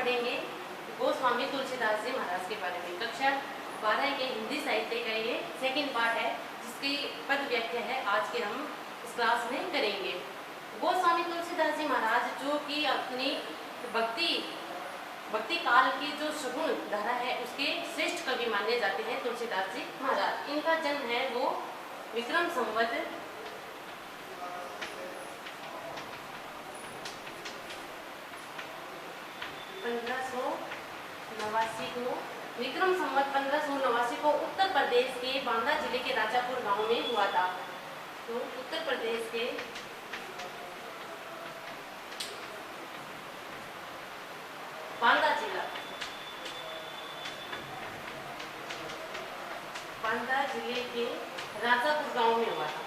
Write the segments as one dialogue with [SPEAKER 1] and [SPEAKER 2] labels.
[SPEAKER 1] पढ़ेंगे गोस्वामी तुलसीदास जी महाराज के बारे में। कक्षा 12 के हिंदी साहित्य का ये सेकंड पार्ट है, जिसकी पद व्याख्या है आज के हम इस क्लास में करेंगे। गोस्वामी तुलसीदास जी महाराज जो कि अपनी भक्ति काल की जो सगुण धारा है उसके श्रेष्ठ कवि माने जाते हैं तुलसीदास जी महाराज। इनका जन्म है वो विक्रम संवत 1589 को उत्तर प्रदेश के बांदा जिले के राजापुर गांव में हुआ था। तो उत्तर प्रदेश के बांदा जिले के राजापुर गांव में हुआ था।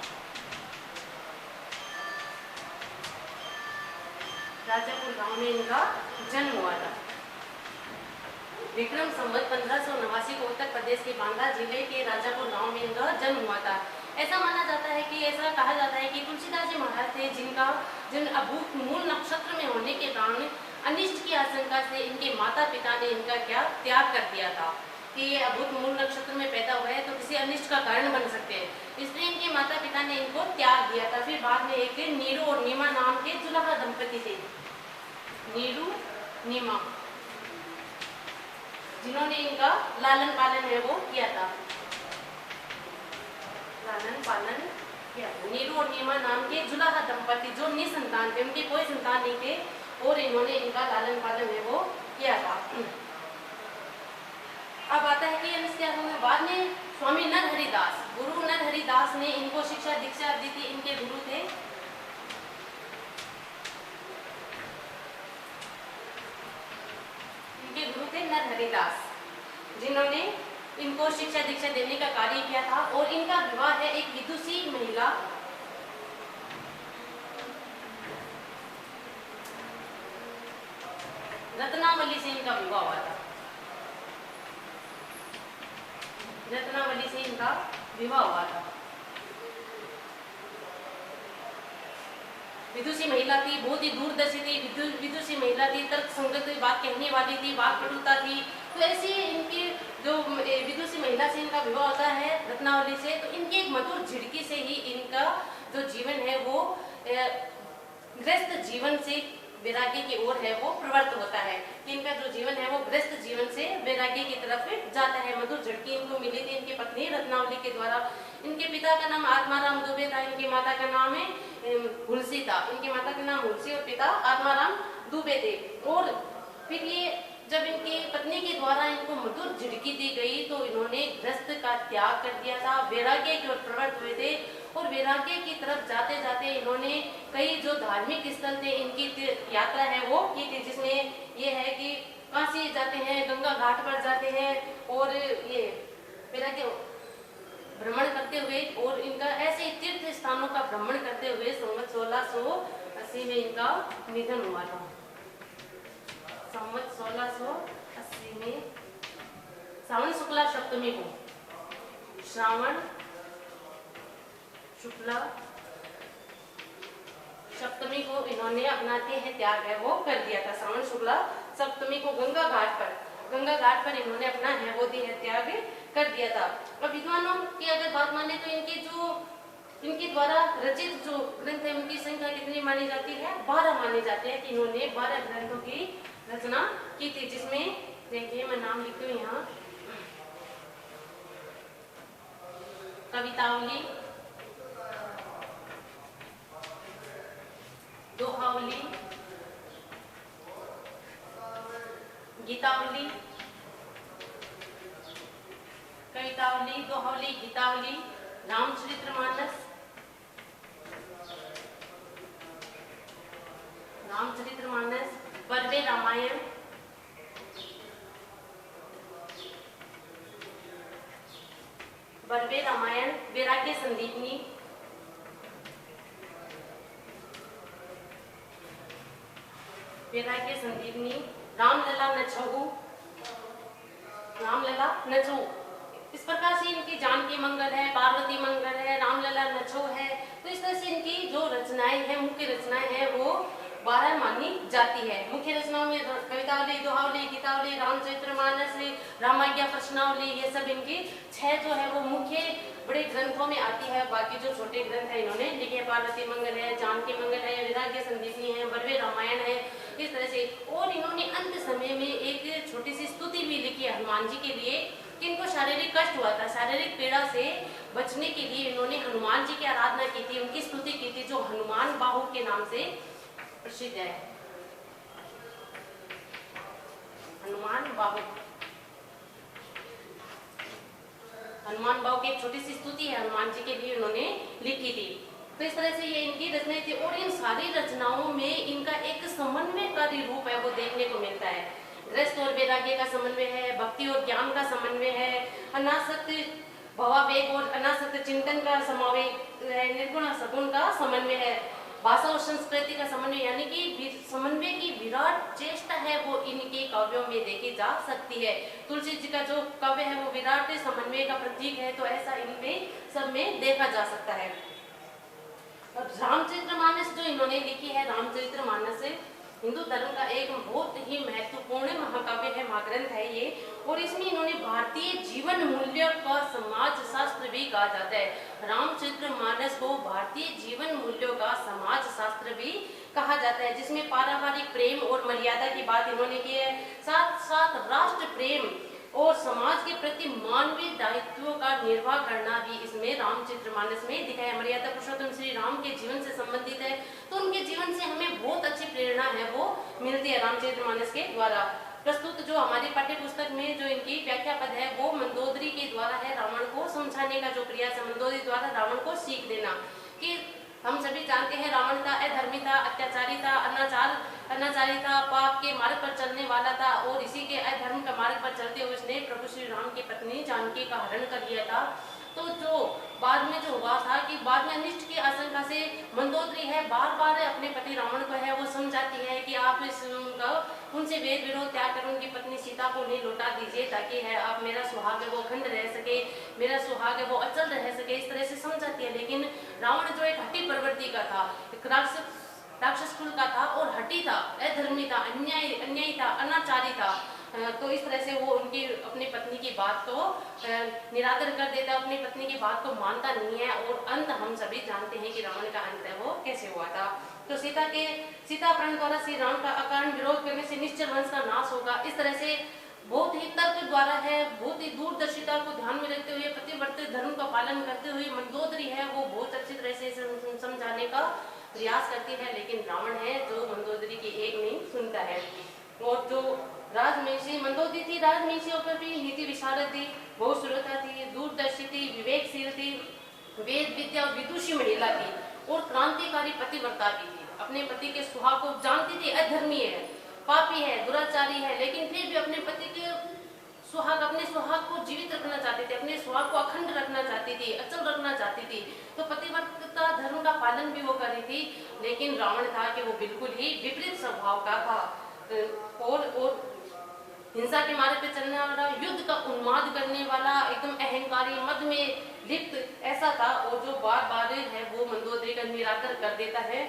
[SPEAKER 1] राजापुर गांव में इनका जन्म हुआ था। विक्रम संवत 1589 को उत्तर प्रदेश के बांदा जिले के राजापुर गांव में इनका जन्म हुआ था। ऐसा माना जाता है कि ऐसा कहा जाता है कि तुलसीदास जी महाराज थे जिन अभूत मूल नक्षत्र में होने के कारण अनिष्ट की आशंका से इनके माता पिता ने इनका त्याग कर दिया था कि ये अभूत मूल नक्षत्र में पैदा हुआ है तो किसी अनिष्ट का कारण बन सकते हैं, इसलिए इनके माता पिता ने इनको त्याग दिया था। फिर बाद में एक नीरू और नीमा नाम के जुलाहा दंपति थे, नीरू नीमा, जिन्होंने इनका लालन पालन है वो किया था। लालन पालन किया था। नीरू और नीमा नाम के जुलाहा दंपति जो निसंतान थे, उनके कोई संतान नहीं थे और इन्होंने इनका लालन पालन है वो किया था। अब आता है कि इसके बाद में स्वामी नरहरिदास, गुरु नरहरिदास ने इनको शिक्षा दीक्षा दी थी। इनके गुरु थे नरहरिदास, जिन्होंने इनको शिक्षा दीक्षा देने का कार्य किया था। और इनका विवाह है एक विदुषी महिला रत्नावली से इनका विवाह हुआ था। रत्नावली से इनका विवाह हुआ था। विदुषी महिला थी, बहुत ही दूरदर्शी थी, विदुषी महिला थी, तर्क संगत बात कहने वाली थी, बात कटुता थी। तो ऐसी इनकी जो विदुषी महिला से इनका विवाह होता है रत्नावली से, तो इनकी एक मधुर झिड़की से ही इनका जो जीवन है वो गृहस्थ जीवन से वैराग्य की ओर है वो प्रवृत्त होता है। इनका जो जीवन है वो गृहस्थ जीवन से वैराग्य की तरफ जाता है। मधुर झिड़की इनको मिली थी इनकी पत्नी रत्नावली के द्वारा। इनके पिता का नाम आत्माराम दुबे था, इनकी माता का नाम है हुलसी था। इनकी माता का नाम हुलसी और पिता आत्माराम दुबे थे। और फिर ये जब इनकी पत्नी के द्वारा इनको मधुर झिड़की दी गई तो इन्होंने गृहस्थ का त्याग कर दिया था, वैराग्य की ओर प्रवृत्त हुए थे। और वैराग्य की तरफ जाते जाते इन्होंने कई जो धार्मिक स्थल थे इनकी यात्रा है वो की थी, जिसमें ये है कि काशी जाते हैं, गंगा घाट पर जाते हैं और ये वैराग्य भ्रमण करते हुए और इनका ऐसे तीर्थ स्थानों का भ्रमण करते हुए संवत 1680 में इनका निधन हुआ था। संवत 1680 में श्रावण शुक्ला सप्तमी को, श्रावण शुक्ला सप्तमी को इन्होंने अपना त्याग है वो कर दिया था। श्रावण शुक्ला सप्तमी को गंगा घाट पर इन्होंने अपना है वो त्याग कर दिया था। और विद्वानों की अगर बात माने तो इनके द्वारा रचित जो ग्रंथ है उनकी संख्या कितनी मानी जाती है? 12 माने जाते हैं कि इन्होंने 12 ग्रंथों की रचना की थी। जिसमें देखिए मैं नाम लिखती हूँ यहाँ, कवितावली, दोहावली, गीतावली, दोहावली, गीतावली, रामचरितमानस, पर्वे रामायण, वैराग्य संदीपनी, रामलला नछहु। इस प्रकार से इनकी जानकी मंगल है, पार्वती मंगल है, रामलला नछहु है। तो इस तरह से इनकी जो रचनाएं हैं, मुख्य रचनाएं हैं वो 12 मानी जाती है। मुख्य रचनाओं में कवितावली, दोहावली, गीतावली, रामचरितमानस, रामाज्ञा, प्रश्नावली, ये सब इनकी 6 जो है वो मुख्य बड़े ग्रंथों में आती है। बाकी जो छोटे ग्रंथ है इन्होंने लिखे, पार्वती मंगल है, जानकी मंगल है, विराग्य संदीपनी है, बड़वे रामायण है, इस तरह से। और इन्होंने अंत समय में एक छोटी सी स्तुति भी लिखी है हनुमान जी के लिए कि इनको शारीरिक कष्ट हुआ था, शारीरिक पीड़ा से बचने के लिए इन्होंने हनुमान जी की आराधना की थी, उनकी स्तुति की थी, जो हनुमान बाहु के नाम से प्रसिद्ध है। हनुमान बाहु, हनुमान बाहु की एक छोटी सी स्तुति है हनुमान जी के लिए उन्होंने लिखी थी। तो इस तरह से ये इनकी रचनाएं थी। और इन सारी रचनाओं में इनका एक समन्वयकारी रूप है वो देखने को मिलता है। गृहस्थ और वैराग्य का समन्वय है, भक्ति और ज्ञान का समन्वय है, अनासक्त भावावेग और अनासक्त चिंतन का समावेश है, निर्गुण सगुण का समन्वय है, भाषा और संस्कृति का समन्वय, यानी कि समन्वय की विराट चेष्टा है वो इनके काव्यों में देखी जा सकती है। तुलसी जी का जो काव्य है वो विराट समन्वय का प्रतीक है, तो ऐसा इनमें सब में देखा जा सकता है। और रामचरितमानस जो इन्होंने लिखी है, रामचरितमानस हिंदू धर्म का एक बहुत ही महत्वपूर्ण महाकाव्य है, महाग्रंथ है ये। और इसमें इन्होंने भारतीय जीवन मूल्य का समाज शास्त्र भी कहा जाता है। रामचरितमानस को भारतीय जीवन मूल्यों का समाज शास्त्र भी कहा जाता है, जिसमें पारिवारिक प्रेम और मर्यादा की बात इन्होंने की है, साथ साथ राष्ट्र प्रेम और समाज के प्रति मानवीय दायित्वों का निर्वाह करना भी इसमें रामचरितमानस में दिखाया। मर्यादा पुरुषोत्तम श्री राम के जीवन से संबंधित है, तो उनके जीवन से हमें बहुत अच्छी प्रेरणा है वो मिलती है रामचरितमानस के द्वारा। प्रस्तुत जो हमारी पाठ्य पुस्तक में जो इनकी व्याख्या पद है वो मंदोदरी के द्वारा है। रावण को समझाने का जो प्रयास है मंदोदरी द्वारा रावण को सीख देना कि हम सभी जानते हैं रावण था अधर्मी था, अत्याचारी था, अनाचारी था, पाप के मार्ग पर चलने वाला था, और इसी के अधर्म का मार्ग पर चलते हुए उसने प्रभु श्री राम की पत्नी जानकी का हरण कर लिया था। तो जो बाद में जो हुआ था कि बाद में अनिष्ट की आशंका से मंदोदरी है बार बार अपने पति रावण को है वो समझाती है कि आप उनसे वेद विरोध त्याग कर उनकी पत्नी सीता को नहीं लौटा दीजिए, ताकि है आप मेरा सुहाग है वो अखंड रह सके, मेरा सुहाग है वो अचल रह सके, इस तरह से समझाती है। लेकिन रावण जो एक हठी प्रवृत्ति का था, एक राक्षस कुल का था और हठी था, अधर्मी था, अन्यायी था, अनाचारी था, तो इस तरह से वो उनकी अपनी पत्नी की बात को निरादर कर देता, अपनी पत्नी की बात को मानता नहीं है। और अंत हम सभी जानते हैं कि रावण का अंत है वो कैसे हुआ था। तो सीता प्राण द्वारा श्री राम का अकारण विरोध करने से निश्चल वंश का नाश होगा। इस तरह से बहुत ही तर्क द्वारा है, बहुत ही दूरदर्शिता को ध्यान में रखते हुए पतिव्रत धर्म का पालन करते हुए मंदोदरी है वो बहुत अच्छी तरह से समझाने का प्रयास करती है। लेकिन रावण है जो मंदोदरी की एक नहीं सुनता है। और जो राजमहिषी मंदोदरी थी, राजमहिषियों पर भी नीति विशारद थी, बहुत श्रोता थी, दूरदर्शी थी, विवेकशील थी, वेद विद्या और विदुषी महिला थी और क्रांतिकारी पतिव्रता भी थी। अपने पति के सुहाग को जानती थी, अधर्मी है, पापी है, दुराचारी है, लेकिन फिर भी अपने पति के अपने सुहाग को जीवित रखना चाहती थी, अपने सुहाग को अखंड रखना चाहती थी, अचल रखना चाहती थी। तो पतिव्रता धर्म का पालन भी वो कर रही थी। लेकिन रावण था कि वो बिल्कुल ही विपरीत स्वभाव का था और हिंसा के मार्ग पे चलने वाला, युद्ध का उन्माद करने वाला, एकदम अहंकारी, मद में लिप्त ऐसा था। और जो बार बार है वो मंदोदरी का निरादर कर देता है।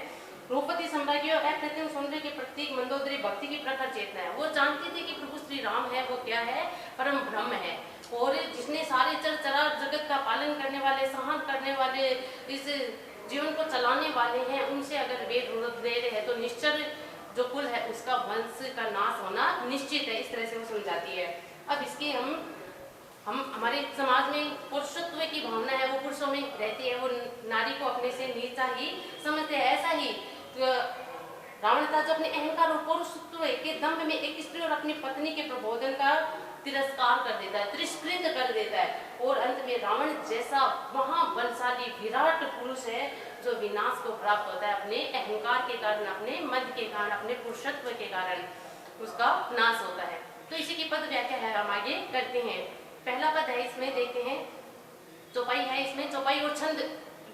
[SPEAKER 1] रूपवती सम्राज्ञी और अप्रतिम सौंदर्य के प्रतीक मंदोदरी भक्ति की प्रखर चेतना है। वो जानती थी कि प्रभु श्री राम है वो क्या है, परम ब्रह्म है, और जिसने सारे चर चराचर जगत का पालन करने वाले, संहार करने वाले, इस जीवन को चलाने वाले हैं, उनसे अगर वेद विरोध ले रहे हैं तो निश्चय जो कुल है उसका वंश का नाश होना निश्चित है। इस तरह से वो समझाती है। अब इसके हम हमारे समाज में पुरुषत्व की भावना है वो पुरुषों में रहती है, वो नारी को अपने से नीचा ही समझते हैं। ऐसा ही रावण था जो अपने अहंकार और पुरुषत्व के दम्भ में एक स्त्री और अपनी पत्नी के प्रबोधन का तिरस्कार कर देता है, तिरस्कृत कर देता है, और अंत में रावण जैसा महाबलशाली विराट पुरुष है जो विनाश को प्राप्त होता है अपने अहंकार के कारण, अपने मद के कारण, अपने पुरुषत्व के कारण उसका नाश होता है। तो इसी की पद व्याख्या है हम आगे करते हैं। पहला पद है इसमें देखते हैं, चौपाई है इसमें। चौपाई और छंद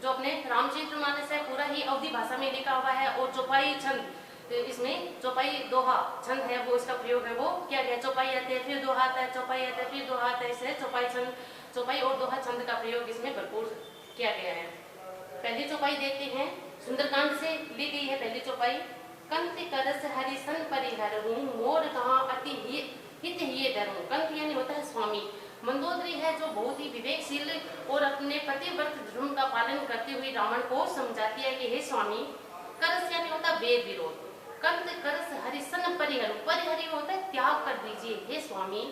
[SPEAKER 1] जो अपने रामचरितमानस है पूरा ही अवधी भाषा में लिखा हुआ है, और चौपाई छंद इसमें चौपाई दोहा छंद है वो इसका प्रयोग है वो किया गया। चौपाई आते हैं फिर दोहा आता है, चौपाई आता है फिर दोहा आता है, इसलिए चौपाई और दोहा छंद का प्रयोग इसमें भरपूर किया गया है। पहली चौपाई देखते हैं, सुंदरकांड से ली गई है पहली चौपाई। कंत करस हरि सन परिहरहूँ, मोर कहाँ अति हित हिये धरहूँ। कंत यानी होता है स्वामी। मंदोदरी है जो बहुत ही विवेकशील और अपने पतिव्रत धर्म का पालन करते हुए रावण को समझाती है कि हे स्वामी, करस यानी होता है वेद विरोध, कंत करस हरिसन परिहर, परिहरि होता है त्याग कर दीजिए। हे स्वामी,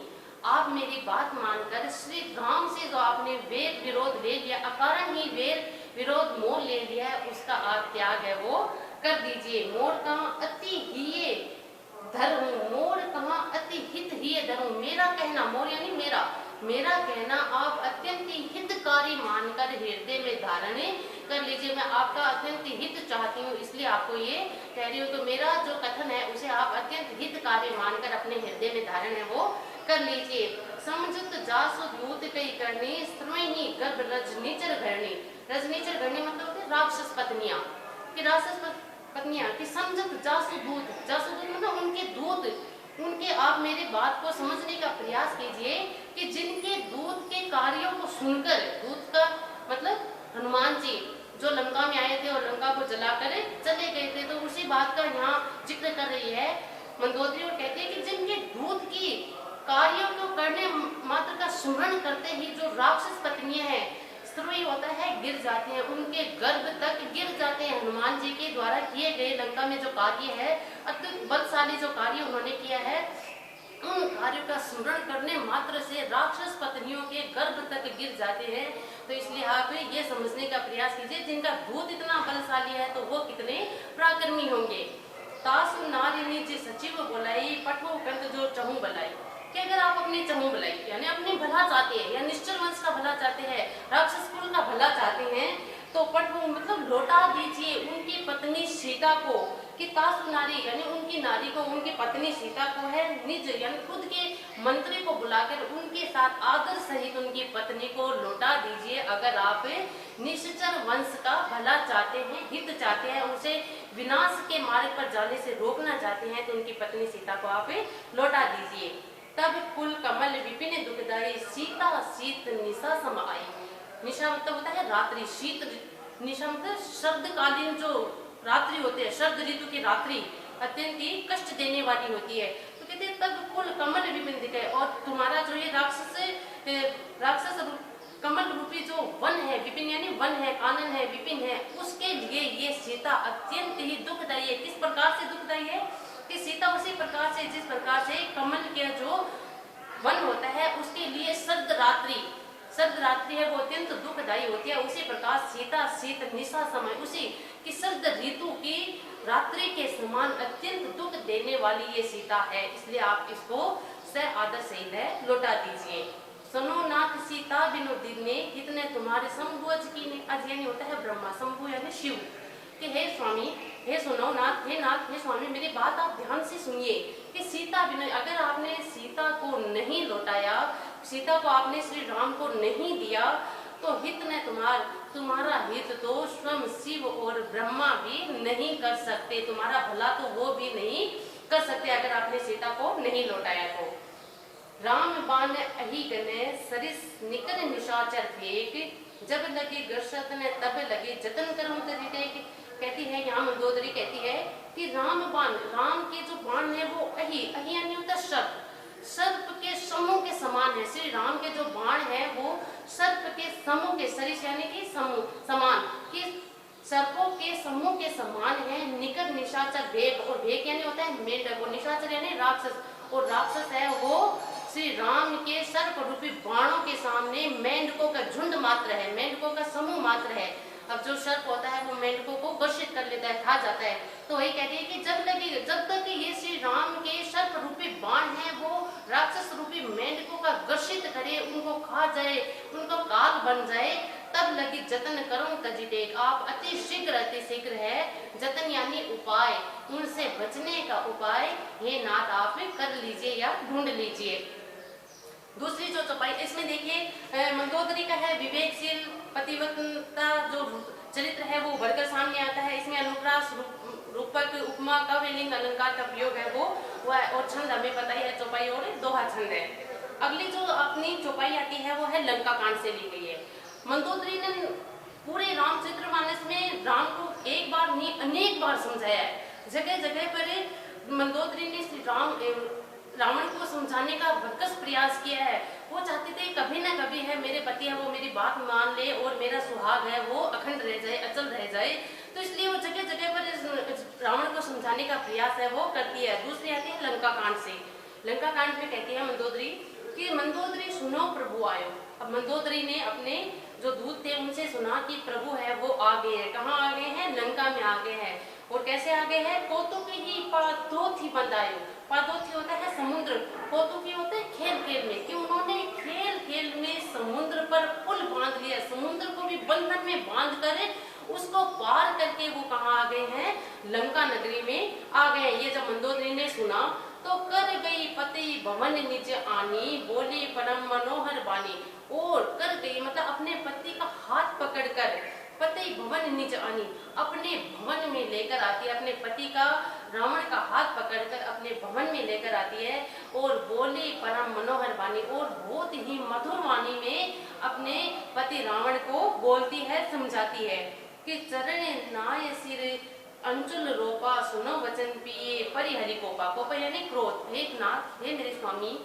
[SPEAKER 1] आप मेरी बात मानकर श्री राम से जो आपने वेद विरोध ले लिया, अकारण ही वेद विरोध मोह ले लिया है, उसका आप त्याग है वो कर दीजिए। मोर कहाँ अति हिये धरहूँ, मोर कहाँ अति हित हिये धरहूँ। मेरा कहना, मोर यानी मेरा कहना आप अत्यंत हितकारी मानकर हृदय में धारण कर लीजिए। मैं आपका अत्यंत हित चाहती हूँ, इसलिए आपको ये कह रही हूँ। तो मेरा जो कथन है उसे आप अत्यंत हितकारी मानकर अपने हृदय में धारण है वो कर लीजिए। समझुत जासु दूत कई करनी, स्त्रमहि गर्भ रजनीचर घरनी। रजनीचर घरनी मतलब होते हैं राक्षस पत्नियां, कि राक्षस पत्नियां कि समझत जासु दूत, जासु दूत मतलब उनके दूत, उनके आप मेरे बात को समझने का प्रयास कीजिए कि जिनके दूत के कार्यों को सुनकर, दूत का मतलब हनुमान जी जो लंका में आए थे और लंका को जलाकर चले गए थे, तो उसी बात का यहाँ जिक्र कर रही है मंदोदरी और कहती है कि जिनके दूत की कार्यों को करने मात्र का स्मरण करते ही जो राक्षस पत्नियां हैं, स्त्री होता है गिर जाते हैं, उनके गर्भ तक गिर जाते हैं। हनुमान जी के द्वारा किए गए लंका में जो कार्य है, अत्यंत बलशाली जो कार्य उन्होंने किया है, उन कार्यों का स्मरण करने मात्र से राक्षस पत्नियों के गर्भ तक गिर जाते हैं। तो इसलिए आप ये समझने का प्रयास कीजिए जिनका दूत इतना बलशाली है तो वो कितने पराक्रमी होंगे। तासु नारिनी जी सचिव बोलाई, पठो कंत जो चहु बलाई। कि अगर आप अपने चहु बलाई यानी अपने भला चाहते हैं या निश्चल वंश का भला चाहते हैं, राक्षस कुल का भला चाहते हैं, तो पठो मतलब लौटा दीजिए उनकी पत्नी सीता को। कि तासु नारी यानी उनकी नारी को, उनकी पत्नी सीता को है निज यानी खुद के मंत्री को बुलाकर उनके साथ आदर सहित उनकी पत्नी को लौटा दीजिए। अगर आप निश्चर वंश का भला चाहते हैं, हित चाहते हैं, उसे विनाश के मार्ग पर जाने से रोकना चाहते हैं, तो उनकी पत्नी सीता को आप लौटा दीजिए। तब कुल कमल विपिन दुखदाई, सीता शीत निशा सम आई। निशा मतलब होता है रात्रि, शीत निशा मतलब शरदकालीन जो रात्रि होते हैं, शरद ऋतु की रात्रि अत्यंत ही कष्ट देने वाली होती है। तो कहते हैं तब कुल कमल विपिन दिखे, और तुम्हारा जो ये राक्षस कमल रूपी जो वन है, विपिन यानी वन है, कानन है, विपिन है, उसके लिए ये सीता अत्यंत ही दुखदायी है। किस प्रकार से दुखदायी है कि सीता उसी प्रकार से जिस प्रकार से कमल के जो वन होता है उसके लिए शरद रात्रि है वो अत्यंत दुखदायी होती है, उसी प्रकार सीता शीत निशा समय उसी की शरद ऋतु की रात्रि के समान अत्यंत दुख देने वाली ये सीता है। इसलिए आप इसको से आदर सहित है लौटा दीजिए। सुनो नाथ सीता बिनु दिने, कितने तुम्हारे शंभु की ने। आज यानी होता है ब्रह्मा, शंभु यानी शिव। कि हे स्वामी, हे सुनो नाथ, हे स्वामी, मेरी बात आप ध्यान से सुनिए कि सीता बिनु, अगर आपने सीता को नहीं लौटाया, सीता को आपने श्री राम को नहीं दिया, तो हित ने तुम्हारा हित तो स्वयं शिव और ब्रह्मा भी नहीं कर सकते, तुम्हारा भला तो वो भी नहीं कर सकते अगर आपने सीता को नहीं लौटाया तो। राम बाण अहि गने सरिस निकर निशाचर फेक, जब लगी गरसत ने तब लगी जतन करम तरीके। कहती है यहाँ मंदोदरी कहती है कि राम के जो बाण है वो अहि यानी होता सर्प के समूह के समान है। श्री राम के जो बाण है वो सर्प के समूह के, सरिस यानी कि समान कि सर्पों के समूह के समान है। निकट निशाचर भेक, और भेक यानी होता है मेंढक, और निशाचर यानी राक्षस, और राक्षस है वो श्री राम के सर्प रूपी बाणों के सामने मेंढकों का झुंड मात्र है, मेंढकों का समूह मात्र है। अब जो सर्प होता है वो मेंढकों को ग्रसित कर लेता है, खा जाता है। तो वही कहती है कि जब तक ये श्री राम के सर्प रूपी बाण है वो राक्षस रूपी मेंढकों का ग्रसित करे, उनको खा जाए, उनको काल बन जाए, तब लगी जतन करो तजी टेक। आप अति शीघ्र है, जतन यानी उपाय, उनसे बचने का उपाय हे नाथ आप कर लीजिए या ढूंढ लीजिए। दूसरी जो चौपाई इसमें देखिए मंदोदरी का है विवेकशील पतिव्रता जो चरित्र है वो बढ़कर सामने आता है। इसमें अनुप्रास, रूपक, उपमा, कवलिंग अलंकार का प्रयोग है वो और छंद हमें पता ही है, चौपाई और दोहा छंद है। अगली जो अपनी चौपाई आती है वो है लंका कांड से ली गई है। मंदोदरी ने पूरे रामचरितमानस में राम को एक बार नहीं अनेक बार समझाया है। जगह जगह पर मंदोदरी ने श्री रावण को समझाने का भरकस प्रयास किया है। वो चाहते थे कभी ना कभी है मेरे पति है वो मेरी बात मान ले और मेरा सुहाग है वो अखंड रह जाए, अचल रह जाए। तो इसलिए वो जगह जगह पर रावण को समझाने का प्रयास है वो करती है। दूसरी आती है लंका कांड से। लंका कांड में कहती है मंदोदरी कि मंदोदरी सुनो प्रभु आयो। अब मंदोदरी ने अपने जो दूत थे उनसे सुना कि प्रभु है वो आ गए हैं। कहाँ आ गए हैं? लंका में आ गए हैं। और कैसे आ गए हैं? कौतुकी ही पादोथी बंधायो। पादोथी होता है समुद्र, कौतुकी होता है खेल खेल में, कि उन्होंने खेल खेल में समुद्र पर पुल बांध लिया, समुद्र को भी बंधन में बांध कर उसको पार करके वो कहाँ आ गए हैं? लंका नगरी में आ गए। ये जब मंदोदरी ने सुना तो कर गई पति भवन निज आनी, बोली परम मनोहर बानी। और कर गई मतलब अपने पति का हाथ पकड़कर, पति भवन निज आनी, अपने भवन में लेकर आती है। अपने पति का, रावण का हाथ पकड़कर अपने भवन में लेकर आती है। और बोली परम मनोहर वाणी, और बहुत ही मधुर वाणी में अपने पति रावण को बोलती है, समझाती है कि चरण नाय सिर अंचुल रोपा, सुनो वचन पिए परिहरि कोपा। कोपा यानी क्रोध। हे नाथ, हे मेरे स्वामी,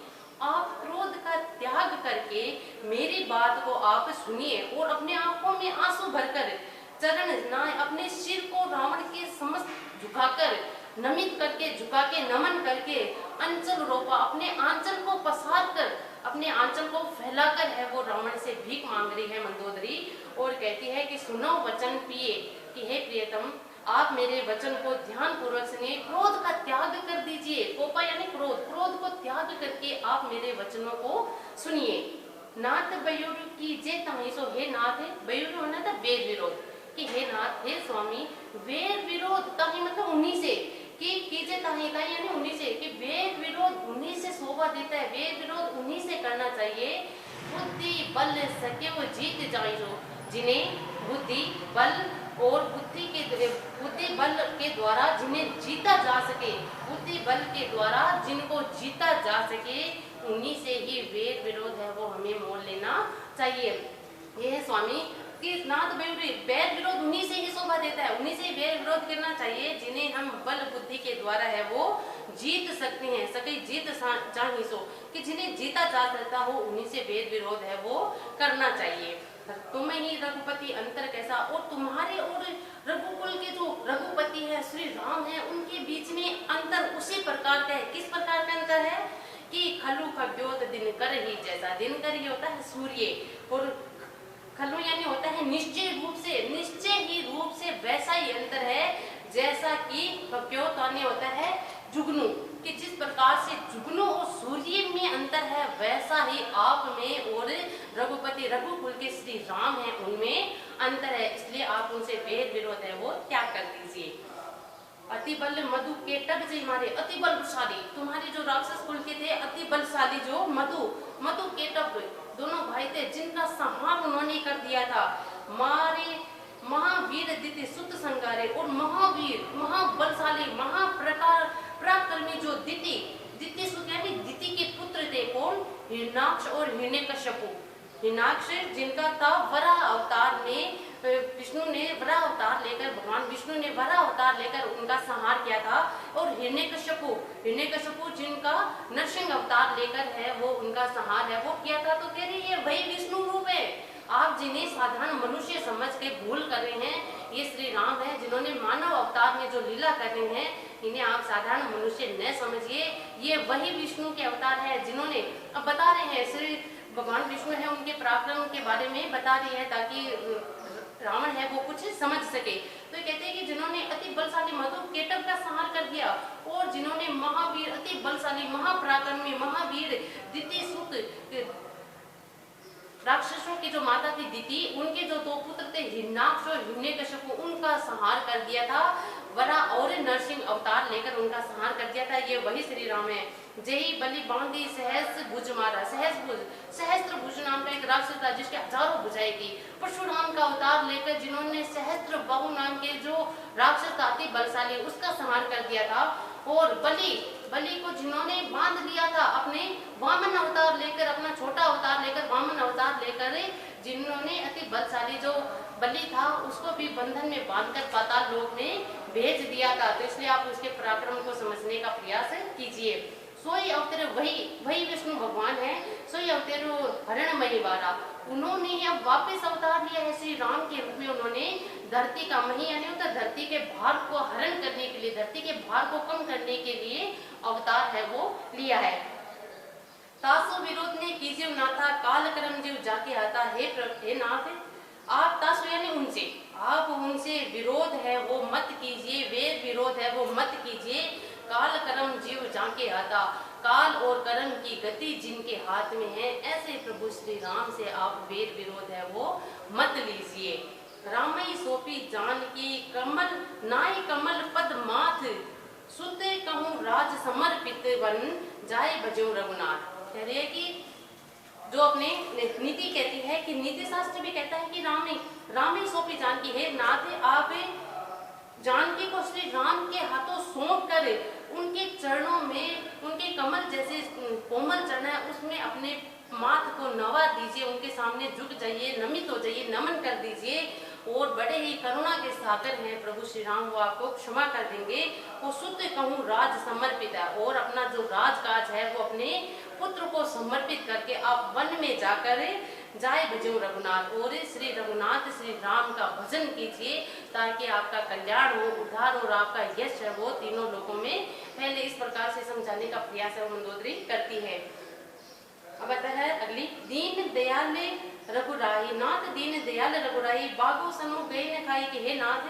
[SPEAKER 1] आप क्रोध का त्याग करके मेरी बात को आप सुनिए। और अपने आंखों में आंसू भरकर, चरण नाय, अपने सिर को रावण के समस्त झुकाकर, नमित करके, झुका के, नमन करके, अंचल रोपा, अपने आंचल को पसार कर, अपने आंचल को फैलाकर है वो रावण से भीख मांग रही है मंदोदरी। और कहती है कि सुनो वचन पिए, कि हे प्रियतम आप मेरे वचन को ध्यान पूर्वक सुनिए, क्रोध का त्याग कर दीजिए। कोपा यानी क्रोध, क्रोध को त्याग करके आप मेरे वचनों को सुनिए। नाथ बयूर की जे ताही सो, हे नाथ है, बयूर होना था वेद विरोध, कि हे नाथ, हे स्वामी, वेद विरोध ताही मतलब उन्हीं से, कि कीजे ताही, ताही यानी उन्हीं से, कि वेद विरोध उन्हीं से शोभा देता है, वेद विरोध उन्हीं से करना चाहिए। बुद्धि बल सके वो जीत जाए, जो जिन्हें बुद्धि बल और बुद्धि बल के द्वारा जिन्हें जीता जा सके, बुद्धि बल के द्वारा जिनको जीता जा सके, उन्हीं से ही वेद विरोध है वो हमें मोल लेना चाहिए। ये है स्वामी कि नाथ वेद विरोध उन्हीं से ही शोभा देता है, उन्हीं से ही वेद विरोध करना चाहिए जिन्हें हम बल बुद्धि के द्वारा है वो जीत सकते हैं। सके जीत चाहिए सो, कि जिन्हें जीता जा सकता हो उन्हीं से वेद विरोध है वो करना चाहिए। तुम ही रघुपति अंतर कैसा, और तुम्हारे और रघुकुल के जो रघुपति है श्री राम है उनके बीच में अंतर उसी प्रकार का है। किस प्रकार का अंतर है? कि खलु खब्योत दिनकर ही जैसा, दिनकर ही होता है सूर्य, और खलु यानी होता है निश्चय रूप से, निश्चय ही रूप से वैसा ही अंतर है जैसा कि खब्योत होता है जुगनू, कि जिस प्रकार से जुगनू और सूर्य में अंतर है वैसा ही आप में और रघुपति रघुकुल के श्री राम है उनमें अंतर है। इसलिए आप उनसे वेद विरोध है वो त्याग कर दीजिए। अति बल मधु के टग जी मारे, अति बलशाली, तुम्हारे जो राक्षस कुल के थे अति बलशाली जो मधु केटक दोनों भाई थे जिनका संहार उन्होंने कर दिया था। मारे महावीर दिति सुत संगारे, और महावीर महाबलशाली महाप्रकार पराक्रमी जो दिति सुत यानी दिति के पुत्र थे कौन? हिरण्याक्ष और हिरण्यकश्यपु। हिरण्याक्ष जिनका था वराह अवतार में विष्णु ने वराह अवतार लेकर, भगवान विष्णु ने वराह अवतार लेकर उनका संहार किया था। और हिरण्यकश्यपु जिनका नरसिंह अवतार लेकर है वो उनका संहार है वो किया था। तो कह रही है वही विष्णु रूप है। आप जिन्हें साधारण मनुष्य समझ के भूल कर रहे हैं, ये श्री राम है जिन्होंने मानव अवतार में जो लीला कर रहे हैं, इन्हें आप साधारण मनुष्य न समझिए, ये वही विष्णु के अवतार है जिन्होंने, अब बता रहे हैं श्री भगवान विष्णु है उनके पराक्रम के बारे में बता रही है ताकि रावण है वो कुछ समझ सके। तो ये कहते हैं कि जिन्होंने अति बलशाली मधु केटक का संहार कर दिया, और जिन्होंने महावीर अति बलशाली महापराक्रमी महावीर दिति सुत राक्षसों की जो माता थी दिति, उनके जो दो पुत्र थे हिरण्याक्ष और हिरण्यकश्यपु, उनका संहार कर दिया था। वराह और नरसिंह अवतार लेकर उनका संहार कर दिया था। ये वही श्री राम है। जय बलि बांधी सहस्त्र भुज मारा, सहस्त्र भुज नाम का एक राक्षस था जिसके हजारों भुजाएं थी। परशुराम का अवतार लेकर जिन्होंने सहस्त्र बाहु नाम के जो राक्षस था अति बलशाली, उसका संहार कर दिया था। और बलि को जिन्होंने बांध लिया था अपने वामन अवतार लेकर, अपना छोटा अवतार लेकर वामन अवतार लेकर, जिन्होंने अति बलशाली जो बलि था उसको भी बंधन में बांधकर पाताल लोक में भेज दिया था। तो इसलिए आप उसके पराक्रम को समझने का प्रयास कीजिए। सोई अवतार वही विष्णु भगवान है, सोई अवतार हरणमयी वाला। उन्होंने अब वापस अवतार लिया है श्री राम के रूप में। उन्होंने धरती का मही यानी होता धरती के भार को हरण करने के लिए, धरती के भार को कम करने के लिए अवतार है वो लिया है। तासु विरोध ने कीजिए नाथा काल कर्म जीव जाके आता है। हे नाथ आप तासु यानी उनसे, आप उनसे विरोध है वो मत कीजिए, वेद विरोध है वो मत कीजिए। काल कर्म जीव जाके आता, काल और कर्म की गति जिनके हाथ में है, ऐसे प्रभु श्री राम से आप वेद विरोध है वो मत लीजिए। रामई सोपी जान की कमल नाई कमल पद माथ, सुते कहूँ राज समर्पित बन जाए भजो रघुनाथ। कह रहे हैं कि जो अपने नीति कहती है कि नीति शास्त्र भी कहता है कि राम सौंपी जानकी है नाथ, आप जानकी को श्री राम के हाथों सौंप कर उनके चरणों में, उनके कमल जैसे कोमल चरण है उसमें अपने माथ को नवा दीजिए, उनके सामने झुक जाइए, नमित हो जाइए, नमन कर दीजिए। और बड़े ही करुणा के सागर हैं प्रभु श्री राम, वो आपको क्षमा कर देंगे। वो शुद्ध कहूँ राज समर्पित है, और अपना जो राजकाज है वो अपने पुत्र को समर्पित करके आप वन में जाकर जाए भजो रघुनाथ, और श्री रघुनाथ श्री राम का भजन कीजिए ताकि आपका कल्याण हो, उद्धार और आपका यश है वो तीनों लोगों में पहले इस प्रकार से समझाने का प्रयास है मंदोदरी करती है। अब आता है अगली, दीन दयाल रघुराई नाथ, दीन दयाल रघुराई बागो सन्मुख गए न खाई कि हे नाथ।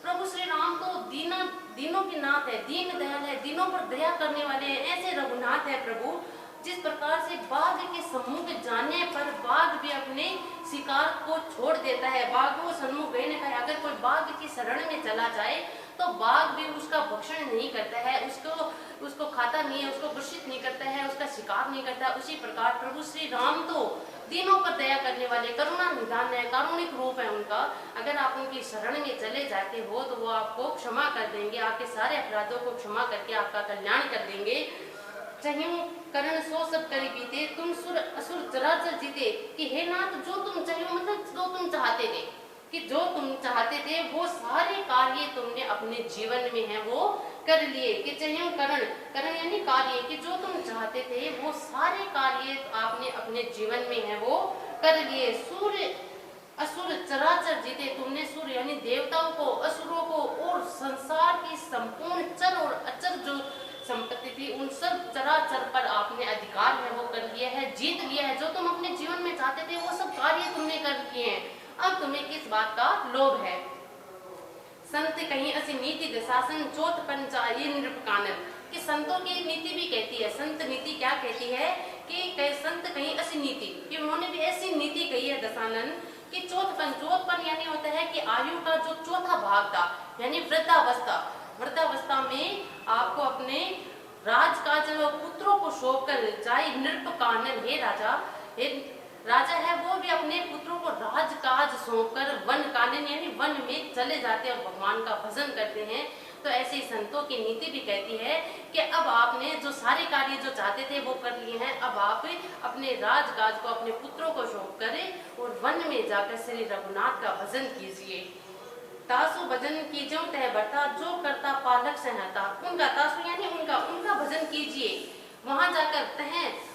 [SPEAKER 1] प्रभु श्री राम तो दीनों के नाथ है, दीन दयाल है, दीनों पर दया करने वाले हैं, ऐसे रघुनाथ है प्रभु। जिस प्रकार से बाघ के सम्मुख जाने पर बाघ भी अपने शिकार को छोड़ देता है, बाघों सन्मुख गए न खाए, अगर कोई बाघ की शरण में चला जाए तो बाघ भी उसका भक्षण नहीं करता है, उसको खाता नहीं है, उसको घुषित नहीं करता है, उसका शिकार नहीं करता। उसी प्रकार प्रभु श्री राम तो दीनों पर दया करने वाले करुणा निधान है, कारुणिक रूप है उनका। अगर आप उनकी शरण में चले जाते हो तो वो आपको क्षमा कर देंगे, आपके सारे अपराधों को क्षमा करके आपका कल्याण कर देंगे। चाहिए करण सो सब करी बीते, तुम सुर असुर चराचर जीते कि हे नाथ जो तुम चाहिए, मतलब जो तुम चाहते थे, कि जो तुम चाहते थे वो सारे कार्य तुमने अपने जीवन में है वो कर लिए। कि चाहिए करण यानी कार्य, कि जो तुम चाहते थे वो सारे कार्य आपने अपने जीवन में है वो कर लिए। सूर्य असुर चराचर जीते, तुमने सूर्य यानी देवताओं को, असुरों को और संसार की संपूर्ण चर और अचर जो संपत्ति थी उन सब चराचर पर आपने अधिकार है वो कर लिया है, जीत लिया है। जो तुम अपने जीवन में चाहते थे वो सब कार्य तुमने कर लिए हैं, अब तुम्हें किस बात का लोभ है। संत कहीं ऐसी नीति दशासन चौथ पंचायी नृप कानन, कि संतों की नीति भी कहती है, संत नीति क्या कहती है कि संत कहीं ऐसी नीति, कि उन्होंने भी ऐसी नीति कही है दशानन कि चौथपन यानी होता है कि आयु का जो चौथा भाग था यानी वृद्धावस्था में आपको अपने राजकाज पुत्रों को सौंप कर जाए नृप कानन, हे राजा है वो भी अपने पुत्रों को राजकाज सौंपकर वन कानन यानी वन में चले जाते हैं और भगवान का भजन करते हैं। तो ऐसे संतों की नीति भी कहती है कि अब आपने जो सारे कार्य जो चाहते थे वो कर लिए हैं, अब आप अपने राजकाज को अपने पुत्रों को सौंप करें और वन में जाकर श्री रघुनाथ का भजन कीजिए। तासु भजन कीजिए तह बरता, जो करता पालक सहता, उनका तासु यानी उनका भजन कीजिए। वहां जाकर तह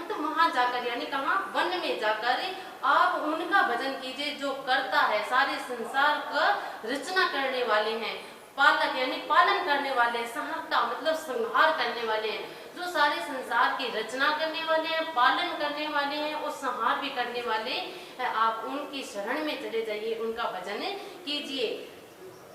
[SPEAKER 1] तो वहां जाकर यानी कहाँ, वन में जाकर आप उनका भजन कीजिए जो करता है, सारे संसार का रचना करने वाले हैं। पालक यानी पालन करने वाले, सहता मतलब संहार करने वाले हैं, जो सारे संसार की रचना करने वाले हैं, पालन करने वाले हैं और संहार भी करने वाले हैं। आप उनकी शरण में चले जाइए, उनका भजन कीजिए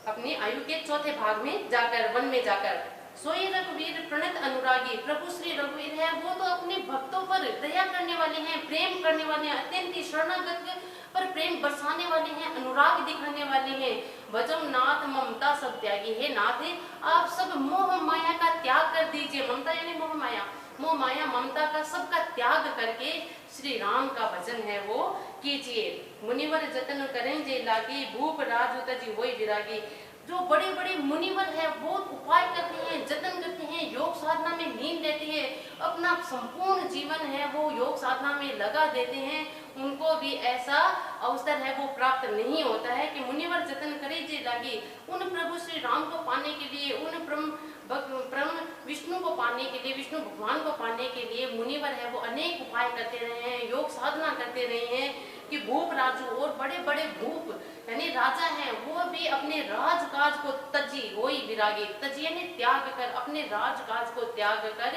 [SPEAKER 1] अपनी आयु के चौथे भाग में जाकर, वन में जाकर। सोई रघुवीर प्रणत अनुरागी, प्रभु श्री रघुवीर है वो तो अपने भक्तों पर दया करने वाले हैं, प्रेम करने वाले हैं, अत्यंत ही शरणागत पर प्रेम बरसाने वाले हैं, अनुराग दिखाने वाले हैं। भजम नाथ ममता सब त्यागी, हे नाथ आप सब मोह माया का त्याग कर दीजिए। ममता यानी मोह माया ममता का सबका त्याग करके श्री राम का भजन है वो कीजिए। मुनिवर जतन करेंगे लागी, भूप राज तजी वही विरागी। जो बड़े बड़े मुनिवर है वो उपाय करते हैं, जतन करते हैं, योग साधना में लीन रहते हैं, अपना संपूर्ण जीवन है वो योग साधना में लगा देते हैं। उनको भी ऐसा अवसर है वो प्राप्त नहीं होता है कि मुनिवर जतन करे जे लागे। उन प्रभु श्री राम को पाने के लिए, उन परम विष्णु को पाने के लिए, विष्णु भगवान को पाने के लिए मुनिवर है वो अनेक उपाय करते रहे हैं, योग साधना करते रहे हैं कि भूप राजू और बड़े बड़े भूप यानी राजा हैं वो भी अपने राजकाज को तजी वही विरागी, तजी यानी त्याग कर, अपने राजकाज को त्याग कर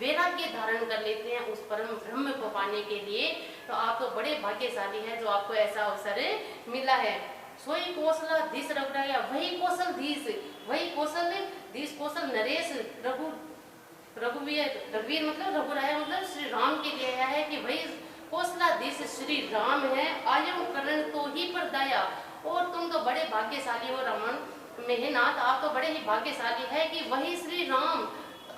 [SPEAKER 1] वैराग्य धारण कर लेते हैं उस परम ब्रह्म को पाने के लिए। तो आप तो बड़े भाग्यशाली हैं जो आपको ऐसा अवसर मिला है। सोई कौशलाधीश रघुराया, वही कौशलधीश, वही कौशलधीश कौशल नरेश रघुवीर मतलब रघुराया मतलब श्री राम के लिए आया है कि वही कौशलाधीश श्री राम है। आयम करण तो ही पर दया, और तुम तो बड़े भाग्यशाली हो रावण मेहनाथ, आप तो बड़े ही भाग्यशाली है कि वही श्री राम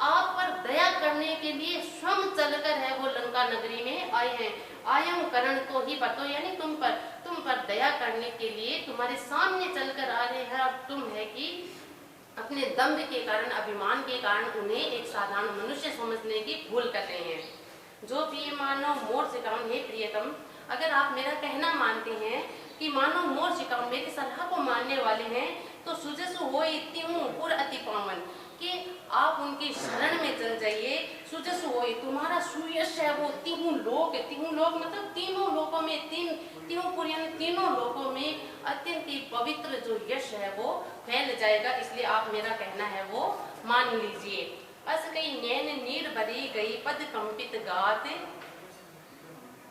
[SPEAKER 1] आप पर दया करने के लिए स्वयं चलकर है वो लंका नगरी में आए हैं। आयम करण तो ही पर, तो यानी तुम पर दया करने के लिए तुम्हारे सामने चलकर आ रहे हैं। अब तुम है कि अपने दम्भ के कारण, अभिमान के कारण उन्हें एक साधारण मनुष्य समझने की भूल कर रहे हैं। जो भी मानो मोर सिकाम हे प्रियतम, अगर आप मेरा कहना मानते हैं कि मानो मोर सिकाम मेरी सलाह को मानने वाले हैं तो सुजसु हो पुर अति पावन, कि आप उनकी शरण में चल जाइए। सुजसु हो, तुम्हारा सुयश है वो तीनों लोक मतलब तीनों लोकों में, तीनों यानी तीनों लोकों में अत्यंत ही पवित्र जो यश है वो फैल जाएगा। इसलिए आप मेरा कहना है वो मान लीजिए। अस कई नैन नीर भरी गई पद कंपित गात,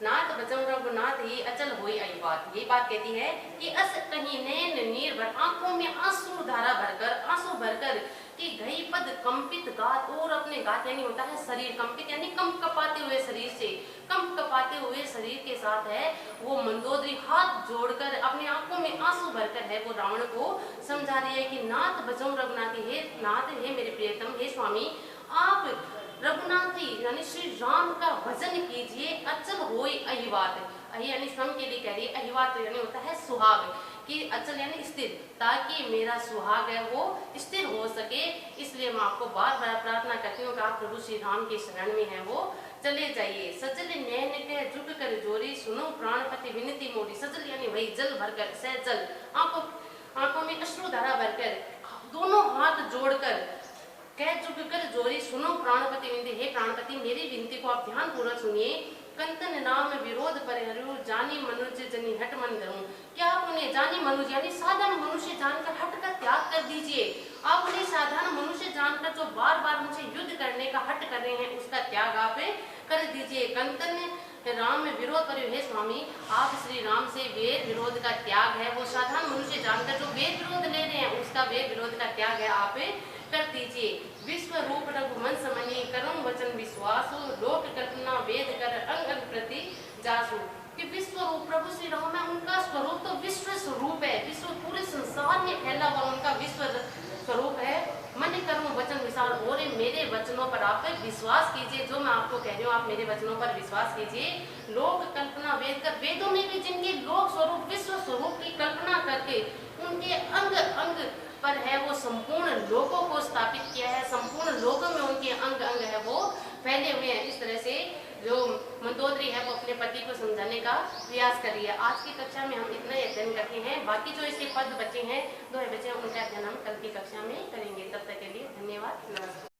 [SPEAKER 1] नाथ बचम रघुनाथ ही अचल होई आई बात। ये बात कहती है कि अस कहीं नैन नीर भर, आंखों में आंसू धारा भरकर, आंसू भरकर कि गई पद कंपित गात, और अपने गात यानी होता है शरीर, कंपित यानी कंप कपाते हुए शरीर से, कंप कपाते हुए शरीर के साथ है वो मंदोदरी हाथ जोड़कर अपनी आंखों में आंसू भरकर है वो रावण को समझा रही है कि नाथ बचम रघुनाथ, हे नाथ, हे मेरे प्रियतम, हे स्वामी, आप रघुनाथ यानी श्री राम का भजन कीजिए। अचल होई अहिवात, अहि यानी स्वयं के लिए कह रही है, अहिवात यानी होता है सुहाग, कि अचल यानी स्थिर, ताकि मेरा सुहाग है वो स्थिर हो सके। इसलिए मैं आपको बार बार प्रार्थना करती हूँ कि आप प्रभु श्री राम के शरण में है वो चले जाइए। सजल नैन के झुक कर जोरी, सुनो प्राणपति विनती मोरी। सजल यानी वही जल भरकर, सहजल आंखों में अश्रुधारा भरकर, दोनों हाथ जोड़कर कह झुक कर जोरी, सुनो प्राणपति विनती, हे प्राणपति मेरी विनती को आप ध्यान पूर्वक सुनिए। कंतन नाम विरोध परिहरु, जानी मनुष्य जनी हट मन धरूं, क्या आप उन्हें जानी मनुष्य यानी साधारण मनुष्य जानकर हट का त्याग कर दीजिए। आप उन्हें साधारण मनुष्य जानकर जो बार बार मुझे युद्ध करने का हट कर रहे हैं उसका त्याग आप कर दीजिए। कंतन राम में विरोध पर, हे स्वामी आप श्री राम से वेर विरोध का त्याग है वो साधारण मनुष्य जानकर जो वेर विरोध ले रहे हैं उसका वेर विरोध का त्याग है आप कर दीजिए। विश्व रूप रघुमन समनी, करम वचन विश्वासु, लोक कल्पना वेद कर अंग अंग प्रति जासु, कि विश्व रूप प्रभु श्री राम है, उनका स्वरूप तो विश्व स्वरूप है, विश्व पूरे संसार में फैला हुआ उनका विश्व स्वरूप है। मन कर्म वचन विशाल, और मेरे वचनों पर आप विश्वास कीजिए, जो मैं आपको कह रही हूँ आप मेरे वचनों पर विश्वास कीजिए। लोक कल्पना वेद कर, वेदों में भी जिनके लोक स्वरूप विश्व स्वरूप की कल्पना करके उनके अंग अंग पर है वो संपूर्ण लोकों को स्थापित किया है, संपूर्ण लोकों में उनके अंग अंग है वो फैले हुए हैं। इस तरह से जो मंदोदरी है वो अपने पति को समझाने का प्रयास कर रही है। आज की कक्षा में हम इतना ही अध्ययन करते हैं, बाकी जो इसके पद बचे हैं, 2 बचे हैं, उनका अध्ययन हम कल की कक्षा में करेंगे। तब तक के लिए धन्यवाद, नमस्कार।